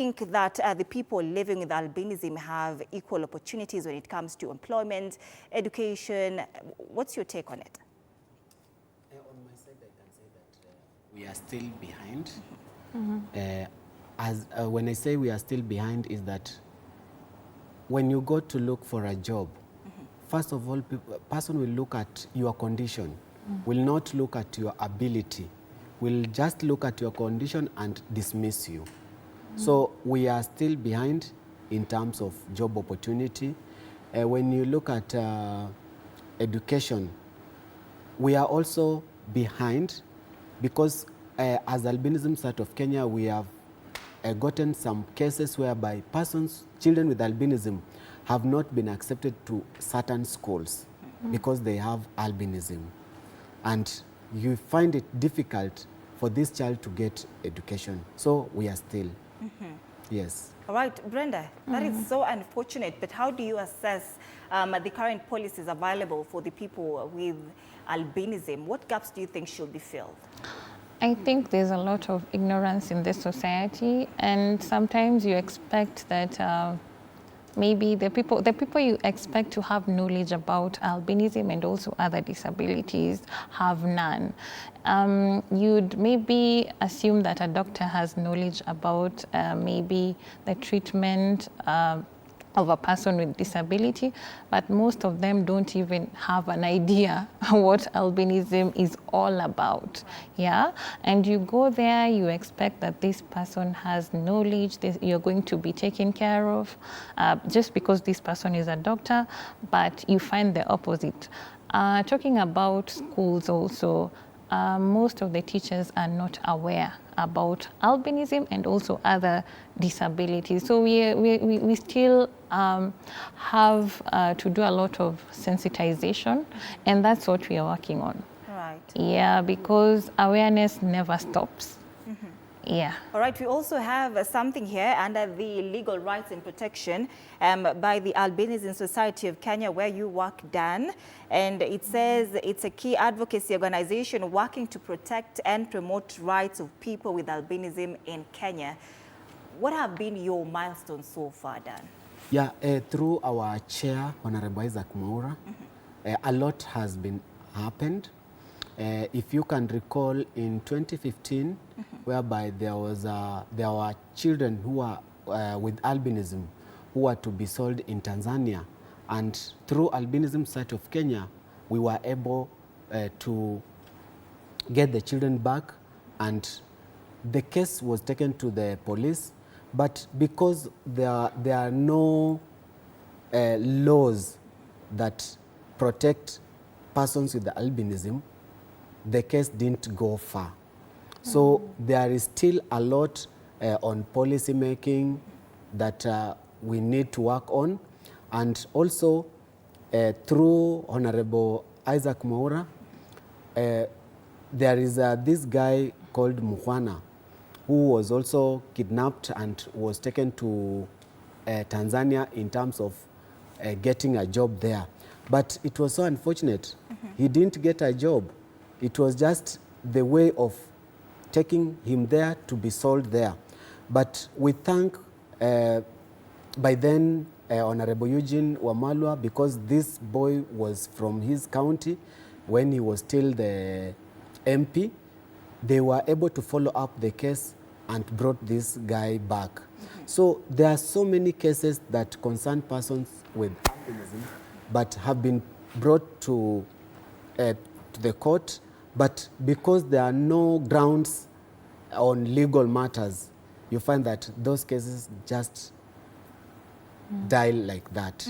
think that the people living with albinism have equal opportunities when it comes to employment, education? What's your take on it? On my side, I can say that we are still behind. When I say we are still behind, is that when you go to look for a job, first of all, person will look at your condition, will not look at your ability, will just look at your condition and dismiss you. So we are still behind in terms of job opportunity. When you look at education, we are also behind because as Albinism Society of Kenya, we have gotten some cases whereby children with albinism have not been accepted to certain schools because they have albinism. And you find it difficult for this child to get education. So we are still. Yes. All right, Brenda, that is so unfortunate, but how do you assess the current policies available for the people with albinism? What gaps do you think should be filled? I think there's a lot of ignorance in this society, and sometimes you expect that maybe the people you expect to have knowledge about albinism and also other disabilities have none. You'd maybe assume that a doctor has knowledge about maybe the treatment of a person with disability, but most of them don't even have an idea what albinism is all about. Yeah, and you go there, you expect that this person has knowledge, you're going to be taken care of just because this person is a doctor, but you find the opposite. Talking about schools also, most of the teachers are not aware about albinism and also other disabilities. So we still have to do a lot of sensitization, and that's what we are working on. Right. Yeah, because awareness never stops. Yeah. All right, we also have something here under the Legal Rights and Protection by the Albinism Society of Kenya, where you work, Dan. And it says it's a key advocacy organization working to protect and promote rights of people with albinism in Kenya. What have been your milestones so far, Dan? Yeah, through our chair, Honorable Isaac Mwaura, a lot has been happened. If you can recall, in 2015, whereby there were children who were with albinism who were to be sold in Tanzania, and through Albinism Society of Kenya, we were able to get the children back, and the case was taken to the police. But because there are no laws that protect persons with the albinism, the case didn't go far. So there is still a lot on policy making that we need to work on. And also through Honorable Isaac Mwaura, there is this guy called Muhwana, who was also kidnapped and was taken to Tanzania in terms of getting a job there. But it was so unfortunate. He didn't get a job. It was just the way of taking him there to be sold there. But we thank by then Honorable Eugene Wamalwa, because this boy was from his county when he was still the MP. They were able to follow up the case and brought this guy back. So there are so many cases that concern persons with albinism but have been brought to the court. But because there are no grounds on legal matters, you find that those cases just die like that.